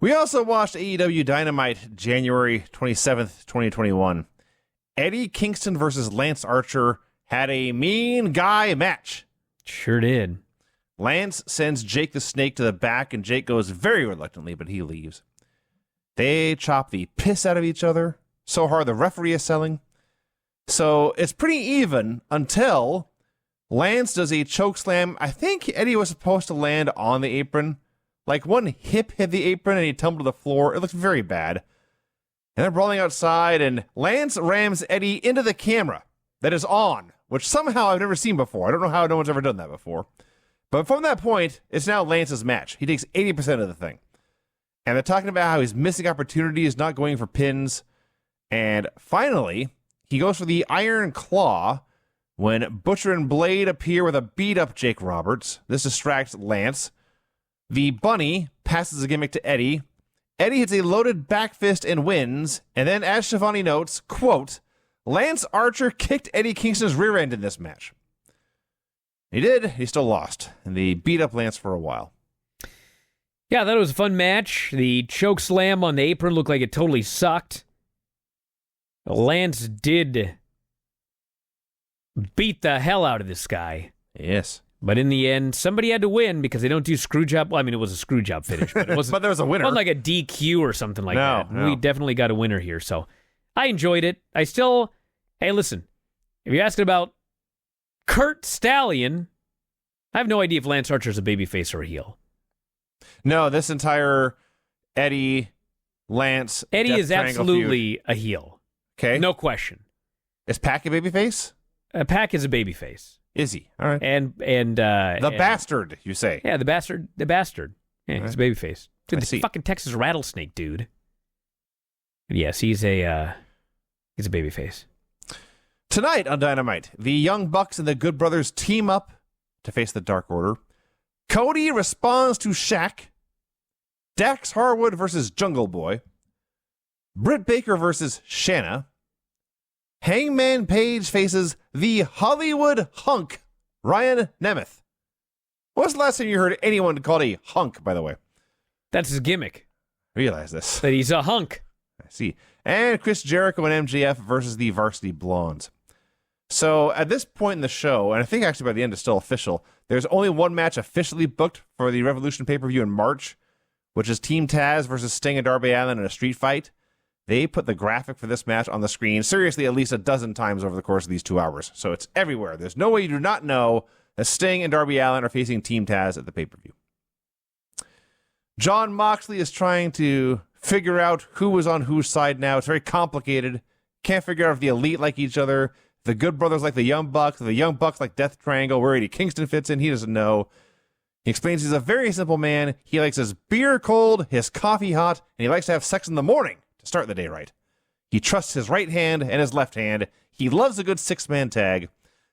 We also watched AEW Dynamite January 27th, 2021. Eddie Kingston versus Lance Archer had a mean guy match. Sure did. Lance sends Jake the Snake to the back, and Jake goes very reluctantly, but he leaves. They chop the piss out of each other so hard the referee is selling. So it's pretty even until Lance does a choke slam. I think Eddie was supposed to land on the apron. Like one hip hit the apron and he tumbled to the floor. It looked very bad. And they're brawling outside, and Lance rams Eddie into the camera that is on, which somehow I've never seen before. I don't know how no one's ever done that before. But from that point, it's now Lance's match. He takes 80% of the thing. And they're talking about how he's missing opportunities, not going for pins. And finally, he goes for the Iron Claw when Butcher and Blade appear with a beat-up Jake Roberts. This distracts Lance. The Bunny passes the gimmick to Eddie. Eddie hits a loaded back fist and wins. And then, as Shivani notes, quote, Lance Archer kicked Eddie Kingston's rear end in this match. He did. He still lost. And they beat up Lance for a while. Yeah, I thought it was a fun match. The choke slam on the apron looked like it totally sucked. Lance did beat the hell out of this guy. Yes. But in the end, somebody had to win because they don't do screw job. Well, I mean, it was a screw job finish, but it wasn't. But there was a winner. It wasn't like a DQ or something like that. No. We definitely got a winner here. So I enjoyed it. Hey, listen, if you're asking about Kurt Stallion, I have no idea if Lance Archer's a babyface or a heel. No, this entire Eddie, Lance, Eddie Death is Triangle absolutely feud. a heel. Okay. No question. Is Pac a babyface? Pac is a babyface. Is he? All right. The bastard, you say? Yeah, the bastard. Yeah, he's a babyface. Dude, the see. fucking Texas rattlesnake, dude. Yes, he's a babyface. Tonight on Dynamite, the Young Bucks and the Good Brothers team up to face the Dark Order. Cody responds to Shaq. Dax Harwood versus Jungle Boy. Britt Baker versus Shanna. Hangman Page faces the Hollywood hunk, Ryan Nemeth. When was the last time you heard anyone called a hunk, by the way? That's his gimmick. Realize this. That he's a hunk. I see. And Chris Jericho and MJF versus the Varsity Blondes. So at this point in the show, and I think actually by the end it's still official, there's only one match officially booked for the Revolution pay-per-view in March, which is Team Taz versus Sting and Darby Allin in a street fight. They put the graphic for this match on the screen, seriously, at least a dozen times over the course of these 2 hours. So it's everywhere. There's no way you do not know that Sting and Darby Allin are facing Team Taz at the pay-per-view. Jon Moxley is trying to figure out who is on whose side now. It's very complicated. Can't figure out if the Elite like each other, the Good Brothers like the Young Bucks, the Young Bucks like Death Triangle, where Eddie Kingston fits in. He doesn't know. He explains he's a very simple man. He likes his beer cold, his coffee hot, and he likes to have sex in the morning to start the day right. He trusts his right hand and his left hand. He loves a good six-man tag.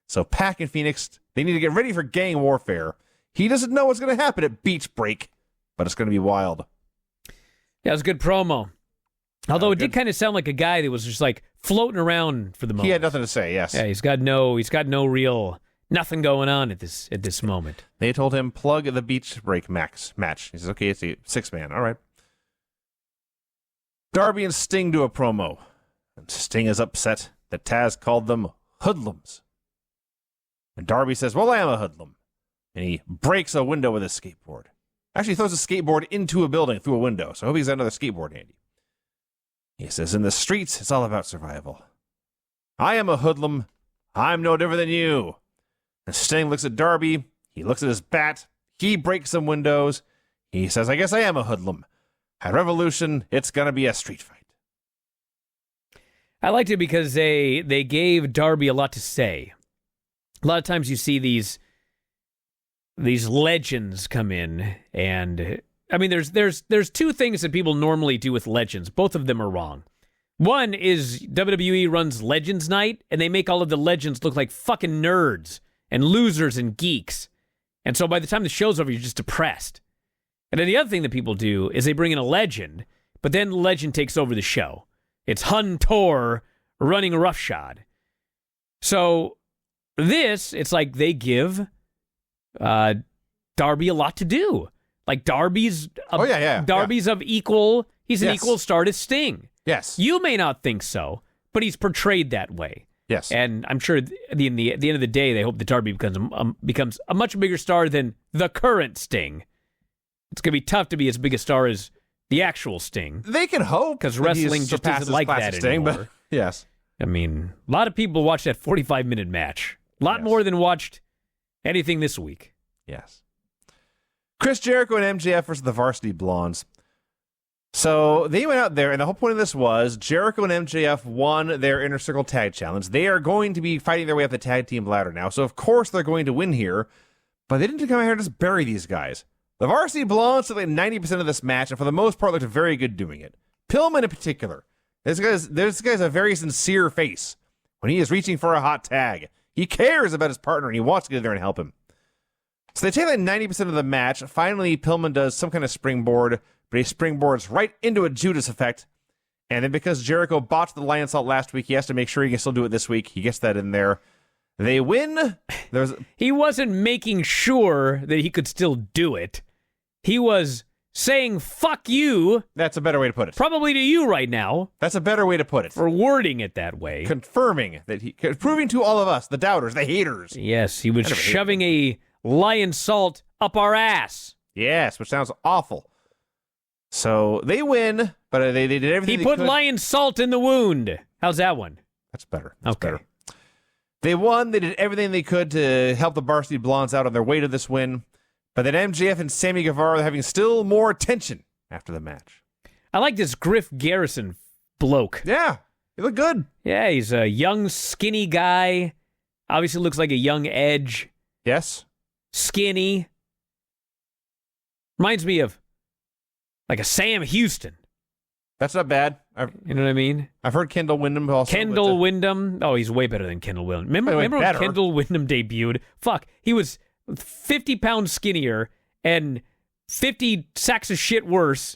So Pac and Phoenix, they need to get ready for gang warfare. He doesn't know what's going to happen at Beach Break, but it's going to be wild. Yeah, it was a good promo. Although it did kind of sound like a guy that was just like floating around for the moment. He had nothing to say, yes. Yeah, he's got no real nothing going on at this moment. They told him plug the Beach Break match. He says, okay, it's a six-man. All right. Darby and Sting do a promo. And Sting is upset that Taz called them hoodlums. And Darby says, well, I am a hoodlum. And he breaks a window with his skateboard. Actually, he throws a skateboard into a building through a window. So I hope he's got another skateboard handy. He says, in the streets, it's all about survival. I am a hoodlum. I'm no different than you. And Sting looks at Darby. He looks at his bat. He breaks some windows. He says, I guess I am a hoodlum. At Revolution, it's going to be a street fight. I liked it because they gave Darby a lot to say. A lot of times you see these legends come in, and I mean, there's two things that people normally do with legends. Both of them are wrong. One is WWE runs Legends Night, and they make all of the legends look like fucking nerds and losers and geeks. And so by the time the show's over, you're just depressed. And then the other thing that people do is they bring in a legend, but then the legend takes over the show. It's Hunter running roughshod. So it's like they give Darby a lot to do. Like Darby's Darby's of equal, he's an Yes. equal star to Sting. Yes. You may not think so, but he's portrayed that way. Yes. And I'm sure at the end of the day, they hope that Darby becomes a much bigger star than the current Sting. It's going to be tough to be as big a star as the actual Sting. They can hope. Because that wrestling he just surpasses isn't like classic that Sting, anymore. But yes. I mean, a lot of people watched that 45-minute match. A lot Yes. more than watched anything this week. Yes. Chris Jericho and MJF versus the Varsity Blondes. So they went out there, and the whole point of this was Jericho and MJF won their Inner Circle Tag Challenge. They are going to be fighting their way up the tag team ladder now, so of course they're going to win here. But they didn't come out here to just bury these guys. The Varsity Blondes took like 90% of this match, and for the most part looked very good doing it. Pillman in particular. This guy's a very sincere face. When he is reaching for a hot tag, he cares about his partner, and he wants to get there and help him. So they take like 90% of the match. Finally, Pillman does some kind of springboard, but he springboards right into a Judas effect. And then because Jericho botched the Lion Salt last week, he has to make sure he can still do it this week. He gets that in there. They win. He wasn't making sure that he could still do it. He was saying, fuck you, That's a better way to put it. probably to you right now, That's a better way to put it. for wording it that way. Confirming that proving to all of us, the doubters, the haters. Yes, he was I never hated shoving a lion salt up our ass. Yes, which sounds awful. So they win, but they did everything He they put could. lion salt in the wound. How's that one? That's better. That's Okay. better. They won. They did everything they could to help the Varsity Blondes out on their way to this win. But then MJF and Sammy Guevara are having still more tension after the match. I like this Griff Garrison bloke. Yeah, you look good. Yeah, he's a young, skinny guy. Obviously looks like a young Edge. Yes. Skinny. Reminds me of like a Sam Houston. That's not bad. You know what I mean? I've heard Kendall Windham also. Kendall Windham. Oh, he's way better than Kendall Windham. Remember when better. Kendall Windham debuted? Fuck, he was 50 pounds skinnier and 50 sacks of shit worse.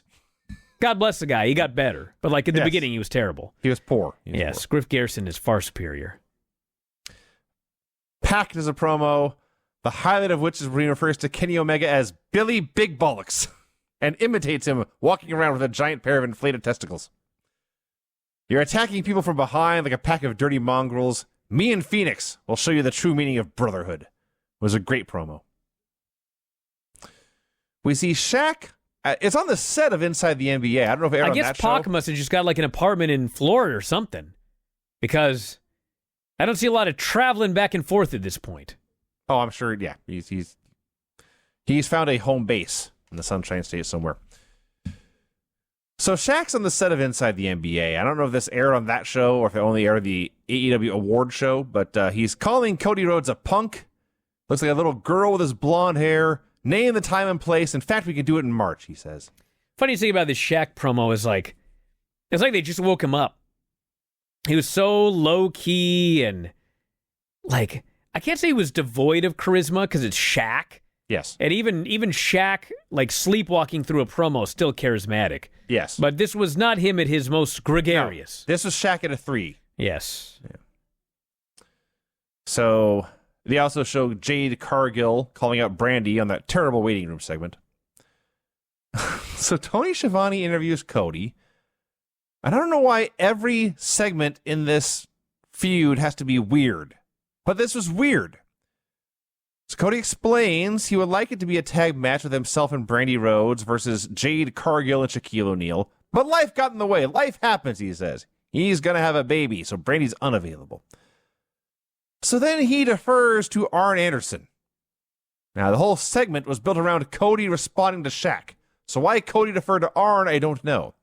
God bless the guy. He got better. But like in the Yes. beginning, he was terrible. He was poor. Yes, Griff Garrison is far superior. Packed as a promo, the highlight of which is when he refers to Kenny Omega as Billy Big Bollocks and imitates him walking around with a giant pair of inflated testicles. You're attacking people from behind like a pack of dirty mongrels. Me and Phoenix will show you the true meaning of brotherhood. It was a great promo. We see Shaq. It's on the set of Inside the NBA. I don't know if it aired I on guess that Pac show. must have just got like an apartment in Florida or something, because I don't see a lot of traveling back and forth at this point. Oh, I'm sure. Yeah, he's found a home base in the Sunshine State somewhere. So Shaq's on the set of Inside the NBA. I don't know if this aired on that show or if it only aired the AEW award show, but he's calling Cody Rhodes a punk. Looks like a little girl with his blonde hair. Name the time and place. In fact, we can do it in March, he says. Funny thing about this Shaq promo is like, it's like they just woke him up. He was so low key and like, I can't say he was devoid of charisma because it's Shaq. Yes. And even Shaq, like sleepwalking through a promo, still charismatic. Yes. But this was not him at his most gregarious. No, this was Shaq at a 3. Yes. So they also show Jade Cargill calling out Brandy on that terrible waiting room segment. So Tony Schiavone interviews Cody. And I don't know why every segment in this feud has to be weird. But this was weird. So Cody explains he would like it to be a tag match with himself and Brandy Rhodes versus Jade Cargill and Shaquille O'Neal. But life got in the way. Life happens, he says. He's going to have a baby, so Brandy's unavailable. So then he defers to Arn Anderson. Now, the whole segment was built around Cody responding to Shaq. So why Cody deferred to Arn, I don't know.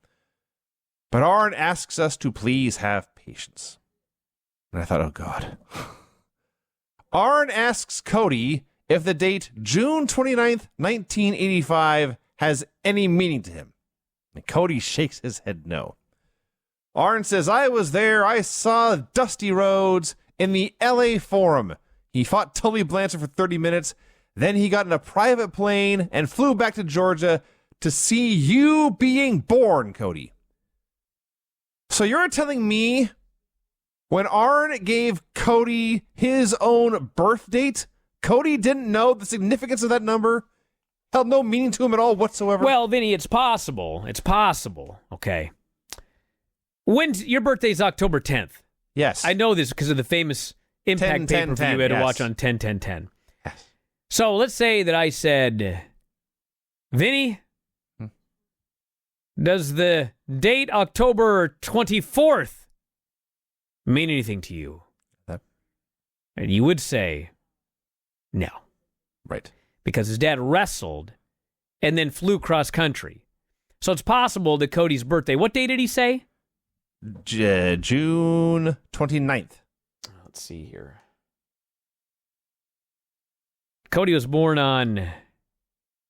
But Arn asks us to please have patience. And I thought, oh God. Arn asks Cody if the date June 29th, 1985 has any meaning to him. And Cody shakes his head no. Arn says, I was there. I saw Dusty Rhodes in the LA Forum. He fought Tully Blanchard for 30 minutes. Then he got in a private plane and flew back to Georgia to see you being born, Cody. So you're telling me when Arn gave Cody his own birth date, Cody didn't know the significance of that number? held no meaning to him at all whatsoever? Well, Vinny, it's possible. It's possible. Okay. When's your birthday's October 10th? Yes. I know this because of the famous Impact 10, pay-per-view 10, we had to yes. watch on 10-10-10. Yes. So let's say that I said, Vinny, does the date October 24th mean anything to you? And you would say, no. Right. Because his dad wrestled and then flew cross country. So it's possible that Cody's birthday, what day did he say? June 29th. Let's see here. Cody was born on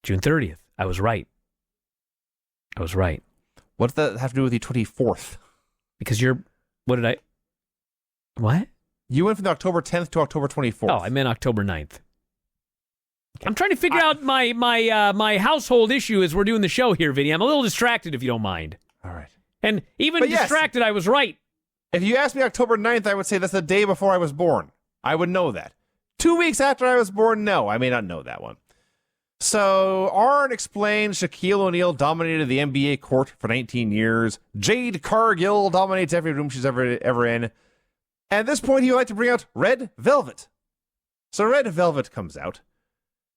June 30th. I was right. What does that have to do with the 24th? Because what? You went from the October 10th to October 24th. Oh, I meant October 9th. Okay. I'm trying to figure out my household issue as we're doing the show here, Vinny. I'm a little distracted, if you don't mind. All right. And even But yes. distracted, I was right. If you asked me October 9th, I would say that's the day before I was born. I would know that. 2 weeks after I was born, no, I may not know that one. So, Arn explains Shaquille O'Neal dominated the NBA court for 19 years. Jade Cargill dominates every room she's ever in. And at this point, he would like to bring out Red Velvet. So, Red Velvet comes out.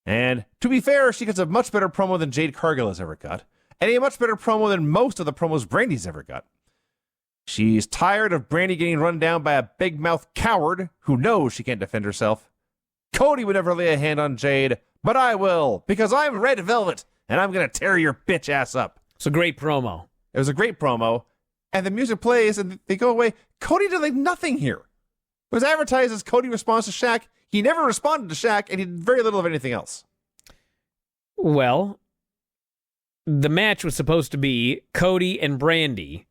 And to be fair, she gets a much better promo than Jade Cargill has ever got. And a much better promo than most of the promos Brandy's ever got. She's tired of Brandy getting run down by a big-mouth coward who knows she can't defend herself. Cody would never lay a hand on Jade, but I will, because I'm Red Velvet, and I'm going to tear your bitch ass up. It's a great promo. It was a great promo, and the music plays, and they go away. Cody did like nothing here. It was advertised as Cody responds to Shaq. He never responded to Shaq, and he did very little of anything else. Well, the match was supposed to be Cody and Brandy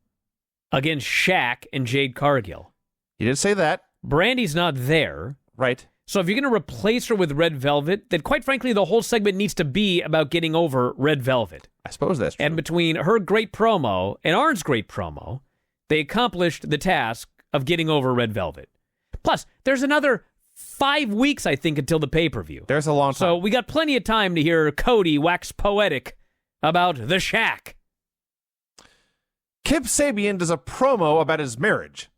against Shaq and Jade Cargill. He did say that. Brandy's not there. Right. So if you're going to replace her with Red Velvet, then quite frankly, the whole segment needs to be about getting over Red Velvet. I suppose that's true. And between her great promo and Arn's great promo, they accomplished the task of getting over Red Velvet. Plus, there's another 5 weeks, I think, until the pay-per-view. There's a long time. So we got plenty of time to hear Cody wax poetic about the Shaq. Kip Sabian does a promo about his marriage.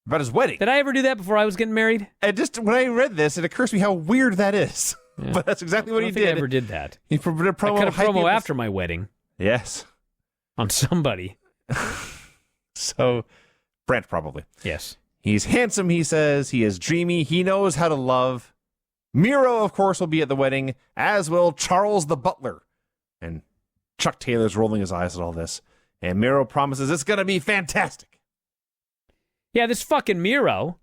About his wedding. Did I ever do that before I was getting married? And just when I read this, it occurs to me how weird that is. Yeah. But that's exactly what I he don't think did. I ever did that. He did a promo. I cut a hyping promo up after my wedding Yes. on somebody. So, Brent probably. Yes. He's handsome, he says. He is dreamy. He knows how to love. Miro, of course, will be at the wedding, as will Charles the Butler. And Chuck Taylor's rolling his eyes at all this. And Miro promises it's going to be fantastic. Yeah, this fucking Miro.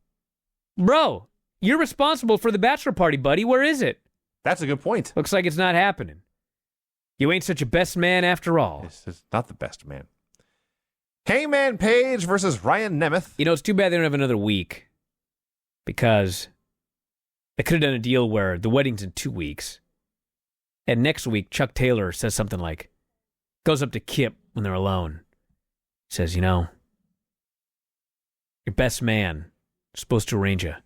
Bro, you're responsible for the bachelor party, buddy. Where is it? That's a good point. Looks like it's not happening. You ain't such a best man after all. This is not the best man. Hangman Page versus Ryan Nemeth. You know, it's too bad they don't have another week. Because they could have done a deal where the wedding's in 2 weeks. And next week, Chuck Taylor says something like, goes up to Kip when they're alone. Says, you know, your best man is supposed to arrange a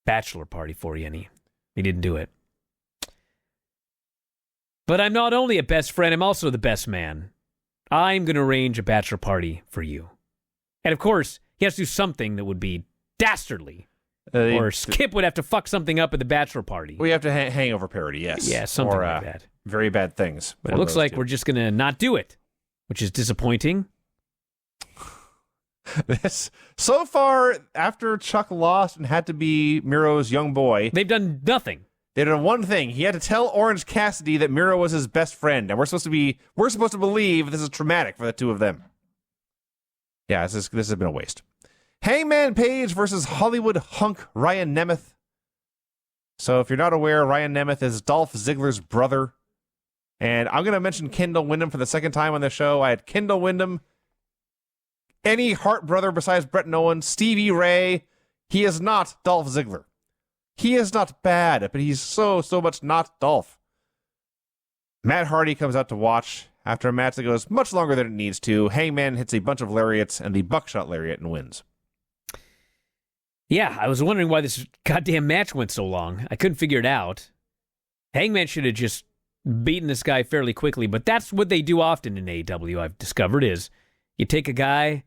bachelor party for you, and he didn't do it. But I'm not only a best friend, I'm also the best man. I'm going to arrange a bachelor party for you. And of course, he has to do something that would be dastardly. Or Skip would have to fuck something up at the bachelor party. We have to hangover parody, yes. Yeah, something or, like that. Very bad things. But it looks like we're just going to not do it, which is disappointing. This so far, after Chuck lost and had to be Miro's young boy, They've done nothing. they did one thing. He had to tell Orange Cassidy that Miro was his best friend, and we're supposed to believe this is traumatic for the two of them. Yeah, this has been a waste. Hangman Page versus Hollywood hunk Ryan Nemeth. So if you're not aware, Ryan Nemeth is Dolph Ziggler's brother. And I'm going to mention Kendall Windham for the second time on the show. I had Kendall Windham, any Hart brother besides Bret Owen, Stevie Ray. He is not Dolph Ziggler. He is not bad, but he's so much not Dolph. Matt Hardy comes out to watch after a match that goes much longer than it needs to. Hangman hits a bunch of lariats and the buckshot lariat and wins. Yeah, I was wondering why this goddamn match went so long. I couldn't figure it out. Hangman should have just beaten this guy fairly quickly, but that's what they do often in AEW, I've discovered, is you take a guy,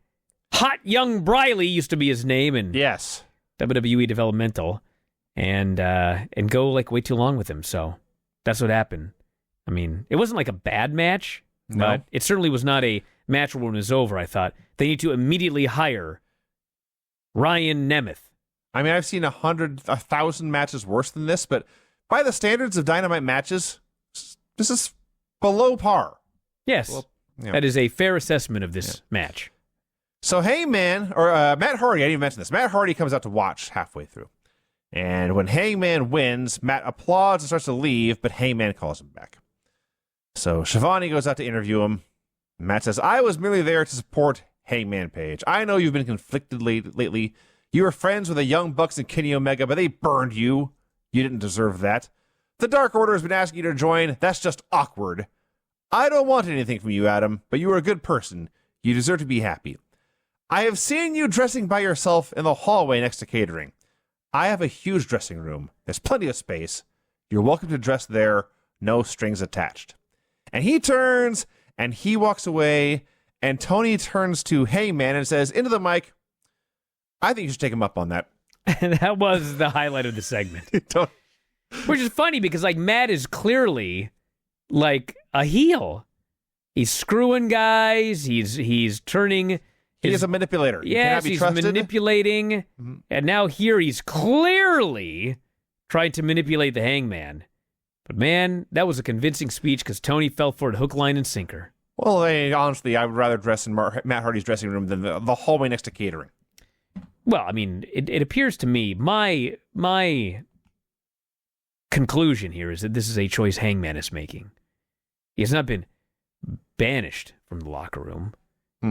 Hot Young Briley used to be his name in Yes. WWE Developmental, and go like way too long with him. So that's what happened. I mean, it wasn't like a bad match, No. but it certainly was not a match where when it was over, I thought they need to immediately hire Ryan Nemeth. I mean, I've seen 1,000 matches worse than this, but by the standards of Dynamite matches, this is below par. Yes, Well, yeah. that is a fair assessment of this match. So Hangman, or Matt Hardy, I didn't even mention this. Matt Hardy comes out to watch halfway through. And when Hangman wins, Matt applauds and starts to leave, but Hangman calls him back. So Shivani goes out to interview him. Matt says, I was merely there to support Hangman Page. I know you've been conflicted lately. You were friends with the Young Bucks and Kenny Omega, but they burned you. You didn't deserve that. The Dark Order has been asking you to join. That's just awkward. I don't want anything from you, Adam, but you are a good person. You deserve to be happy. I have seen you dressing by yourself in the hallway next to catering. I have a huge dressing room. There's plenty of space. You're welcome to dress there. No strings attached. And he turns and he walks away, and Tony turns to Hangman and says into the mic, I think you should take him up on that. And that was the highlight of the segment. Which is funny because like Matt is clearly like a heel. He's screwing guys. He's turning. He is a manipulator. He cannot Yes, be he's trusted. manipulating. Mm-hmm. And now here he's clearly trying to manipulate the Hangman. But man, that was a convincing speech because Tony fell for it hook, line, and sinker. Well, honestly, I would rather dress in Matt Hardy's dressing room than the hallway next to catering. Well, I mean, it appears to me, my conclusion here is that this is a choice Hangman is making. He has not been banished from the locker room.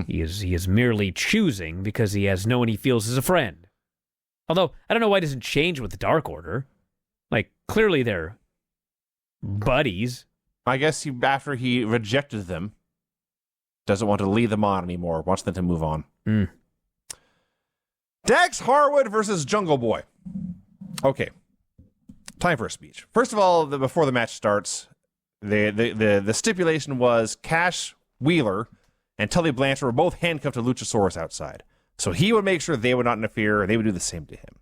He is merely choosing because he has no one he feels is a friend. Although, I don't know why it doesn't change with the Dark Order. Like, clearly they're buddies. I guess after he rejected them, doesn't want to lead them on anymore, wants them to move on. Dax Harwood versus Jungle Boy. Okay. Time for a speech. First of all, before the match starts, the stipulation was Cash Wheeler and Tully Blanchard were both handcuffed to Luchasaurus outside. So he would make sure they would not interfere, and they would do the same to him.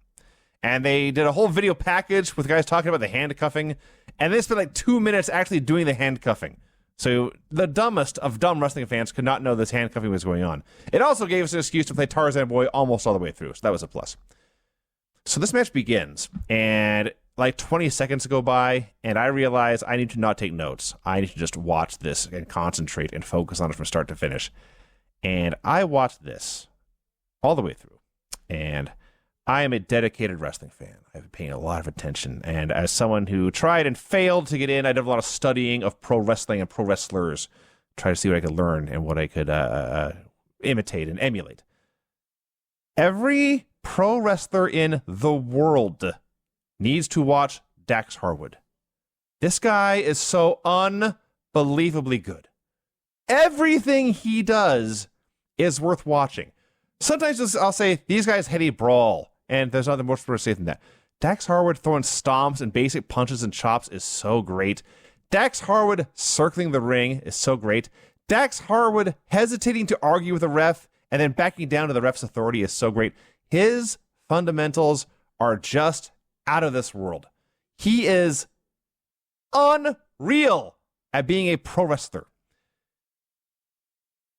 And they did a whole video package with guys talking about the handcuffing, and they spent like 2 minutes actually doing the handcuffing. So the dumbest of dumb wrestling fans could not know this handcuffing was going on. It also gave us an excuse to play Tarzan Boy almost all the way through, so that was a plus. So this match begins, and like 20 seconds go by, and I realize I need to not take notes. I need to just watch this and concentrate and focus on it from start to finish. And I watched this all the way through, and I am a dedicated wrestling fan. I've been paying a lot of attention, and as someone who tried and failed to get in, I did a lot of studying of pro wrestling and pro wrestlers, try to see what I could learn and what I could imitate and emulate. Every pro wrestler in the world needs to watch Dax Harwood. This guy is so unbelievably good. Everything he does is worth watching. Sometimes I'll say, these guys had a brawl, and there's nothing more to say than that. Dax Harwood throwing stomps and basic punches and chops is so great. Dax Harwood circling the ring is so great. Dax Harwood hesitating to argue with the ref and then backing down to the ref's authority is so great. His fundamentals are just out of this world. He is unreal at being a pro wrestler.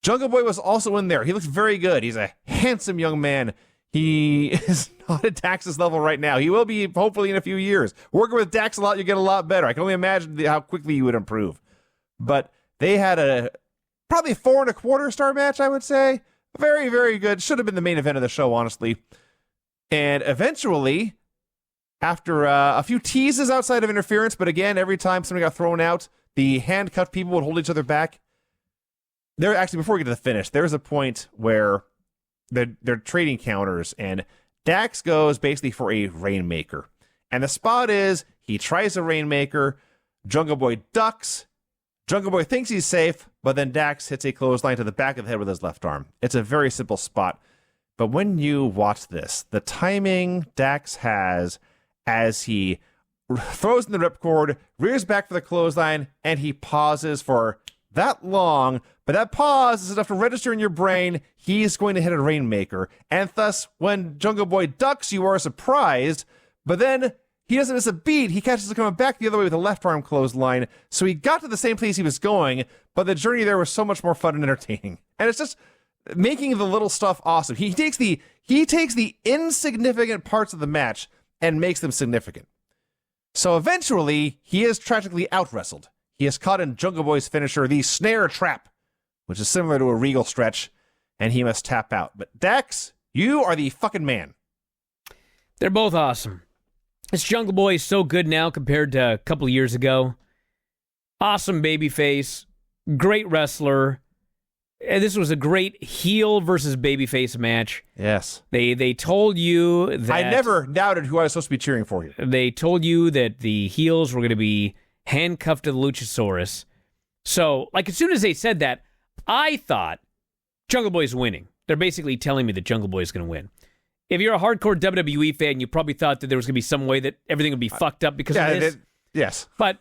Jungle Boy was also in there. He looks very good. He's a handsome young man. He is not at Dax's level right now. He will be hopefully in a few years. Working with Dax a lot, you get a lot better. I can only imagine how quickly you would improve. But they had a probably 4.25 star match, I would say. Very, very good. Should have been the main event of the show, honestly. And eventually, after a few teases outside of interference, but again, every time somebody got thrown out, the handcuffed people would hold each other back. There, actually, before we get to the finish, there's a point where they're trading counters, and Dax goes basically for a Rainmaker. And the spot is, he tries a Rainmaker, Jungle Boy ducks, Jungle Boy thinks he's safe, but then Dax hits a clothesline to the back of the head with his left arm. It's a very simple spot. But when you watch this, the timing Dax has as he throws in the ripcord, rears back for the clothesline, and he pauses for that long, but that pause is enough to register in your brain he's going to hit a Rainmaker, and thus, when Jungle Boy ducks, you are surprised, but then he doesn't miss a beat, he catches it coming back the other way with a left arm clothesline, so he got to the same place he was going, but the journey there was so much more fun and entertaining. And it's just making the little stuff awesome. He takes the insignificant parts of the match and makes them significant. So eventually, he is tragically out-wrestled. He is caught in Jungle Boy's finisher, the Snare Trap, which is similar to a Regal stretch, and he must tap out. But Dax, you are the fucking man. They're both awesome. This Jungle Boy is so good now compared to a couple years ago. Awesome babyface, great wrestler. And this was a great heel versus babyface match. Yes. They told you that... I never doubted who I was supposed to be cheering for here. They told you that the heels were going to be handcuffed to the Luchasaurus. So, like, as soon as they said that, I thought Jungle Boy's winning. They're basically telling me that Jungle Boy's going to win. If you're a hardcore WWE fan, you probably thought that there was going to be some way that everything would be fucked up because of this. Yes. But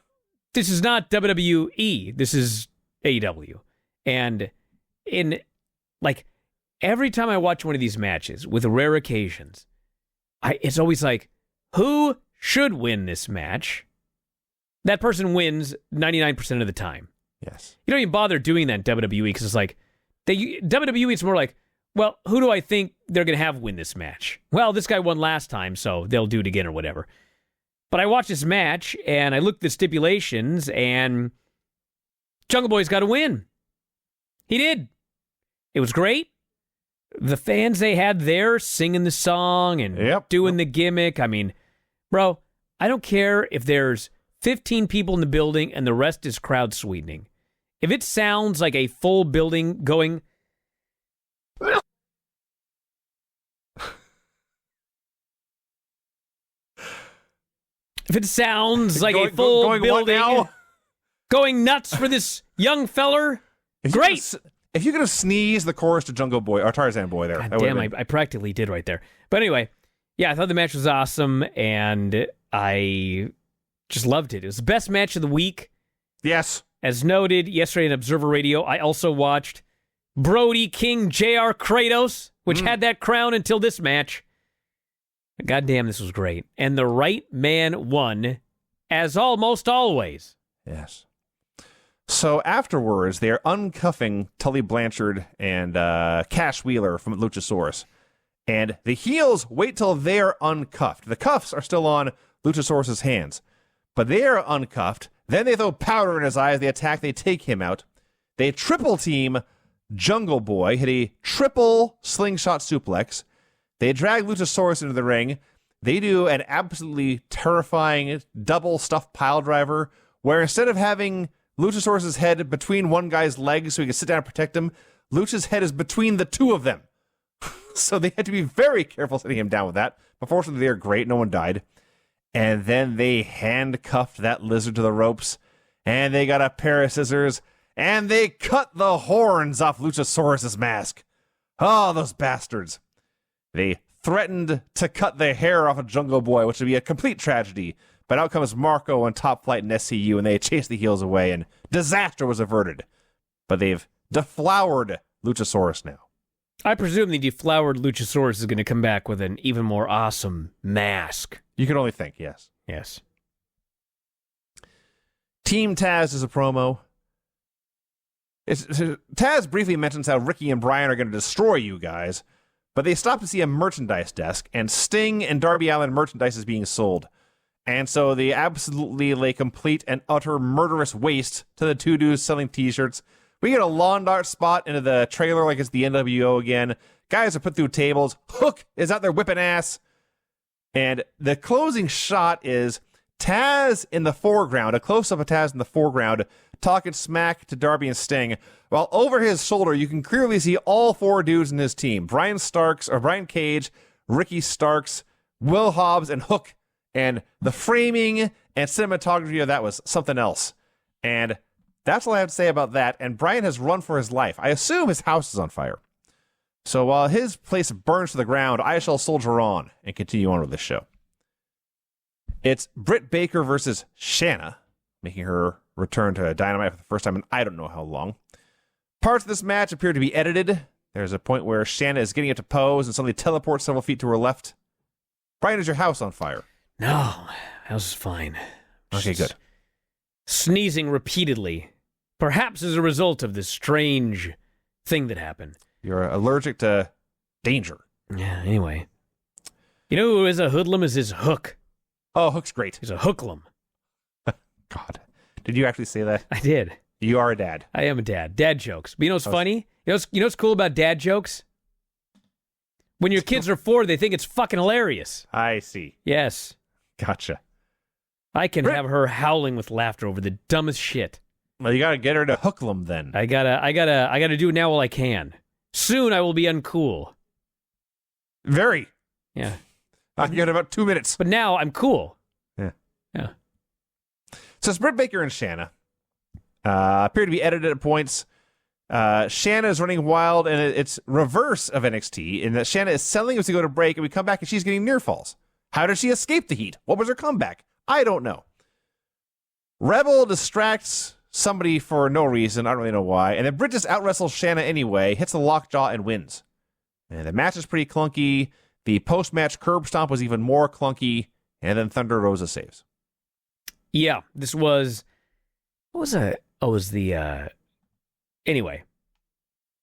this is not WWE. This is AEW. And every time I watch one of these matches, with rare occasions, it's always like, who should win this match? That person wins 99% of the time. Yes. You don't even bother doing that in WWE because it's like, WWE, it's more like, well, who do I think they're going to have win this match? Well, this guy won last time, so they'll do it again or whatever. But I watched this match, and I looked at the stipulations, and Jungle Boy's got to win. He did. It was great. The fans they had there singing the song and doing the gimmick. I mean, bro, I don't care if there's 15 people in the building and the rest is crowd sweetening. If it sounds like a full building going... If it sounds like a full building going nuts for this young feller, great. If you could have sneezed the chorus to Jungle Boy or Tarzan Boy there. God damn, I practically did right there. But anyway, yeah, I thought the match was awesome, and I just loved it. It was the best match of the week. Yes. As noted yesterday in Observer Radio, I also watched Brody King Jr. Kratos, which had that crown until this match. God damn, this was great. And the right man won, as almost always. Yes. So afterwards, they're uncuffing Tully Blanchard and Cash Wheeler from Luchasaurus. And the heels wait till they're uncuffed. The cuffs are still on Luchasaurus' hands. But they are uncuffed. Then they throw powder in his eyes. They attack. They take him out. They triple team Jungle Boy, hit a triple slingshot suplex. They drag Luchasaurus into the ring. They do an absolutely terrifying double stuffed pile driver where instead of having Luchasaurus' head between one guy's legs so he can sit down and protect him, Lucha's head is between the two of them. So they had to be very careful sitting him down with that. But fortunately, they're great. No one died. And then they handcuffed that lizard to the ropes. And they got a pair of scissors. And they cut the horns off Luchasaurus' mask. Oh, those bastards. They threatened to cut the hair off of Jungle Boy, which would be a complete tragedy. But out comes Marco and Top Flight and SCU, and they chase the heels away, and disaster was averted. But they've deflowered Luchasaurus now. I presume the deflowered Luchasaurus is going to come back with an even more awesome mask. You can only think, yes. Yes. Team Taz is a promo. Taz briefly mentions how Ricky and Brian are going to destroy you guys, but they stop to see a merchandise desk, and Sting and Darby Allin merchandise is being sold. And so they absolutely lay complete and utter murderous waste to the two dudes selling t-shirts. We get a lawn dart spot into the trailer like it's the NWO again. Guys are put through tables. Hook is out there whipping ass. And the closing shot is Taz in the foreground, a close-up of Taz in the foreground, talking smack to Darby and Sting, while over his shoulder you can clearly see all four dudes in his team. Brian Cage, Ricky Starks, Will Hobbs, and Hook. And the framing and cinematography of that was something else. And that's all I have to say about that. And Brian has run for his life. I assume his house is on fire. So while his place burns to the ground, I shall soldier on and continue on with this show. It's Britt Baker versus Shanna, making her return to Dynamite for the first time in I don't know how long. Parts of this match appear to be edited. There's a point where Shanna is getting up to pose and suddenly teleports several feet to her left. Brian, is your house on fire? No, house is fine. Okay, good. Sneezing repeatedly, perhaps as a result of this strange thing that happened. You're allergic to danger. Yeah, anyway. You know who is a hoodlum is his hook. Oh, Hook's great. He's a hooklum. God. Did you actually say that? I did. You are a dad. I am a dad. Dad jokes. But you know what's funny? You know what's cool about dad jokes? When your kids are 4, they think it's fucking hilarious. I see. Yes. Gotcha. I can have her howling with laughter over the dumbest shit. Well, you gotta get her to Hooklam then. I gotta do it now while I can. Soon I will be uncool. Very. Yeah. I'll get about 2 minutes. But now I'm cool. Yeah. Yeah. So it's Britt Baker and Shanna. Appear to be edited at points. Shanna is running wild, and it's reverse of NXT in that Shanna is selling as we go to break, and we come back and she's getting near falls. How did she escape the heat? What was her comeback? I don't know. Rebel distracts somebody for no reason. I don't really know why. And then Britt just out-wrestles Shanna anyway, hits the lockjaw, and wins. And the match is pretty clunky. The post-match curb stomp was even more clunky. And then Thunder Rosa saves. Yeah, this was... What was it? Oh, it was the... Anyway.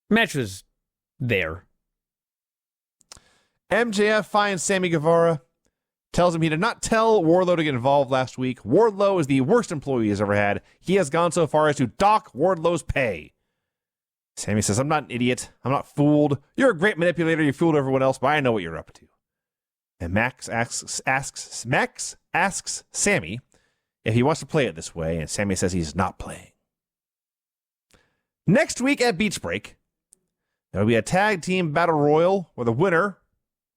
Match was there. MJF finds Sammy Guevara. Tells him he did not tell Wardlow to get involved last week. Wardlow is the worst employee he's ever had. He has gone so far as to dock Wardlow's pay. Sammy says, I'm not an idiot. I'm not fooled. You're a great manipulator. You fooled everyone else, but I know what you're up to. And Max asks Sammy if he wants to play it this way, and Sammy says he's not playing. Next week at Beach Break, there will be a tag team battle royal where the winner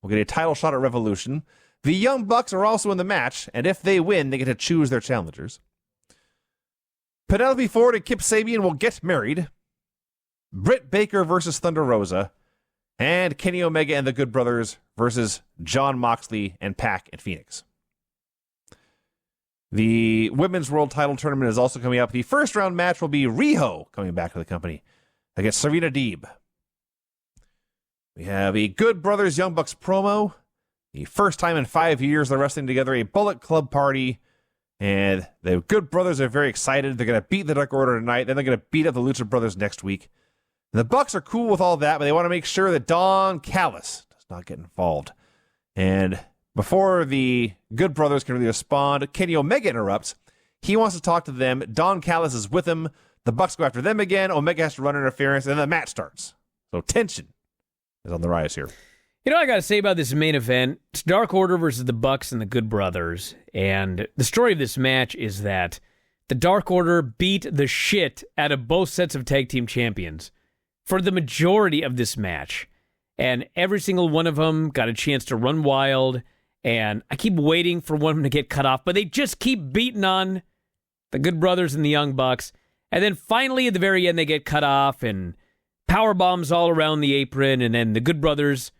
will get a title shot at Revolution. The Young Bucks are also in the match, and if they win, they get to choose their challengers. Penelope Ford and Kip Sabian will get married. Britt Baker versus Thunder Rosa. And Kenny Omega and the Good Brothers versus Jon Moxley and Pac and Phoenix. The Women's World Title Tournament is also coming up. The first round match will be Riho coming back to the company against Serena Deeb. We have a Good Brothers Young Bucks promo. The first time in 5 years they're wrestling together, a Bullet Club party. And the Good Brothers are very excited. They're going to beat the Dark Order tonight. Then they're going to beat up the Lucha Brothers next week. And the Bucks are cool with all that, but they want to make sure that Don Callis does not get involved. And before the Good Brothers can really respond, Kenny Omega interrupts. He wants to talk to them. Don Callis is with him. The Bucks go after them again. Omega has to run interference, and then the match starts. So tension is on the rise here. You know what I got to say about this main event? It's Dark Order versus the Bucks and the Good Brothers. And the story of this match is that the Dark Order beat the shit out of both sets of tag team champions for the majority of this match. And every single one of them got a chance to run wild. And I keep waiting for one of them to get cut off, but they just keep beating on the Good Brothers and the Young Bucks. And then finally at the very end, they get cut off and power bombs all around the apron. And then the Good Brothers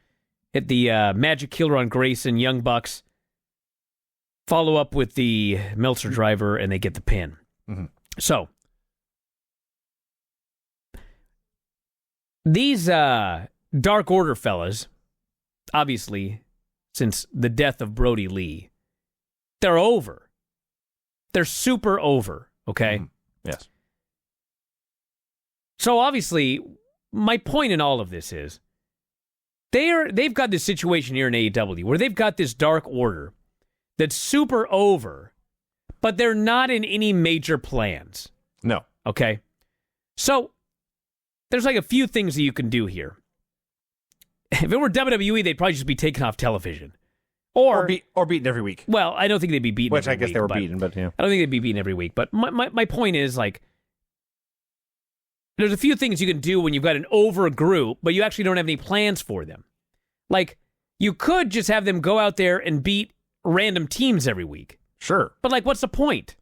hit the Magic Killer on Grayson. Young Bucks follow up with the Meltzer driver, and they get the pin. Mm-hmm. So these Dark Order fellas, obviously, since the death of Brody Lee, they're over. They're super over, okay? Mm-hmm. Yes. So obviously, my point in all of this is they've got this situation here in AEW where they've got this Dark Order that's super over, but they're not in any major plans. No. Okay? So there's like a few things that you can do here. If it were WWE, they'd probably just be taken off television. Or beaten every week. Well, I don't think they'd be beaten Which every I guess week, they were beaten, but yeah. I don't think they'd be beaten every week. But my point is, like, there's a few things you can do when you've got an over group, but you actually don't have any plans for them. Like, you could just have them go out there and beat random teams every week. Sure. But, like, what's the point?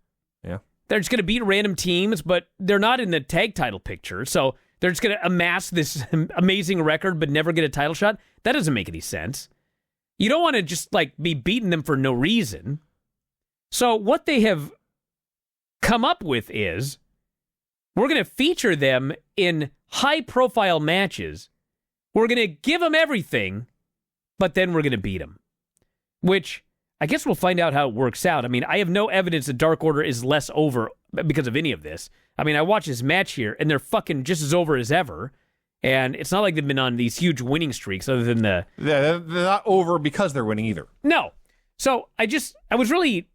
Yeah. They're just going to beat random teams, but they're not in the tag title picture, so they're just going to amass this amazing record but never get a title shot? That doesn't make any sense. You don't want to just, like, be beating them for no reason. So what they have come up with is we're going to feature them in high-profile matches. We're going to give them everything, but then we're going to beat them. Which, I guess we'll find out how it works out. I mean, I have no evidence that Dark Order is less over because of any of this. I mean, I watch this match here, and they're fucking just as over as ever. And it's not like they've been on these huge winning streaks other than the... They're not over because they're winning either. No. So I was really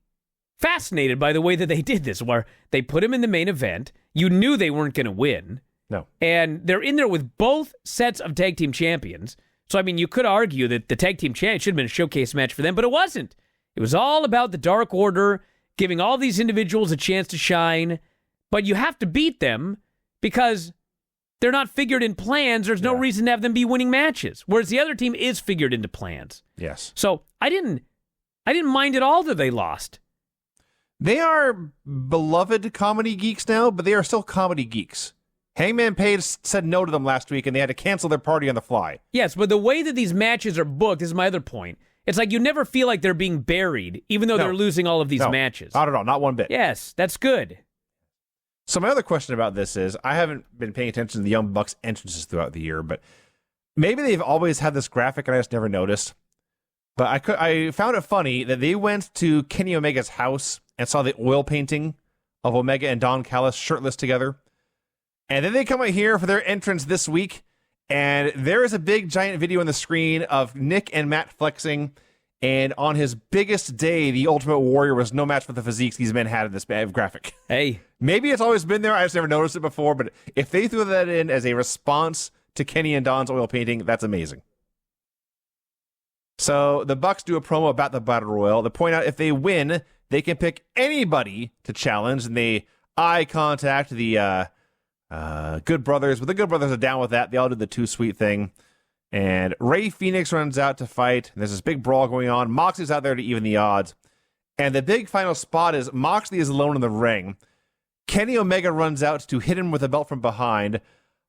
fascinated by the way that they did this, where they put him in the main event. You knew they weren't going to win. No. And they're in there with both sets of tag team champions. So, I mean, you could argue that the tag team champion should have been a showcase match for them, but it wasn't. It was all about the Dark Order, giving all these individuals a chance to shine. But you have to beat them because they're not figured in plans. There's no reason to have them be winning matches. Whereas the other team is figured into plans. Yes. So I didn't mind at all that they lost. They are beloved comedy geeks now, but they are still comedy geeks. Hangman Page said no to them last week, and they had to cancel their party on the fly. Yes, but the way that these matches are booked is my other point. It's like you never feel like they're being buried, even though they're losing all of these matches. Not at all. Not one bit. Yes, that's good. So my other question about this is, I haven't been paying attention to the Young Bucks entrances throughout the year, but maybe they've always had this graphic and I just never noticed. But I found it funny that they went to Kenny Omega's house and saw the oil painting of Omega and Don Callis shirtless together. And then they come out here for their entrance this week, and there is a big giant video on the screen of Nick and Matt flexing. And on his biggest day, the Ultimate Warrior was no match for the physiques these men had in this graphic. Hey. Maybe it's always been there. I just never noticed it before. But if they threw that in as a response to Kenny and Don's oil painting, that's amazing. So the Bucks do a promo about the Battle Royal. They point out if they win, they can pick anybody to challenge. And they eye contact the Good Brothers. But the Good Brothers are down with that. They all did the Too Sweet thing. And Rey Fenix runs out to fight. And there's this big brawl going on. Moxley's out there to even the odds. And the big final spot is Moxley is alone in the ring. Kenny Omega runs out to hit him with a belt from behind.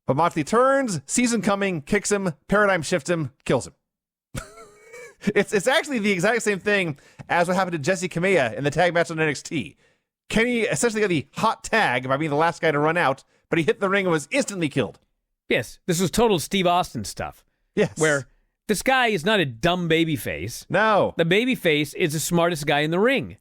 But Moxley turns, sees him coming, kicks him, paradigm shifts him, kills him. It's actually the exact same thing as what happened to Jesse Kamea in the tag match on NXT. Kenny essentially got the hot tag by being the last guy to run out, but he hit the ring and was instantly killed. Yes, this was total Steve Austin stuff. Yes. Where this guy is not a dumb babyface. No. The babyface is the smartest guy in the ring.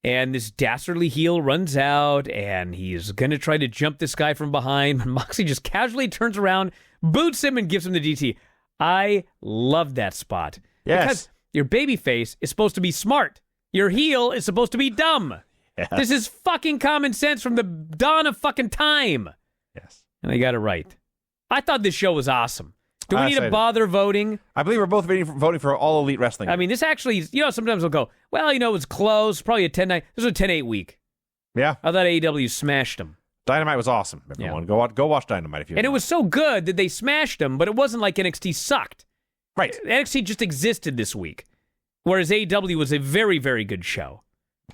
And this dastardly heel runs out, and he's going to try to jump this guy from behind. Moxley just casually turns around, boots him, and gives him the DT. I love that spot. Yes. Because your babyface is supposed to be smart. Your heel is supposed to be dumb. Yes. This is fucking common sense from the dawn of fucking time. Yes. And they got it right. I thought this show was awesome. Do we need to bother voting? I believe we're both voting for All Elite Wrestling. I mean, this actually, sometimes we'll go, well, it was close, probably a 10-9. This was a 10-8 week. Yeah. I thought AEW smashed them. Dynamite was awesome, everyone. Yeah. Go watch Dynamite if you want. And it was so good that they smashed them, but it wasn't like NXT sucked. Right. NXT just existed this week, whereas AEW was a very, very good show.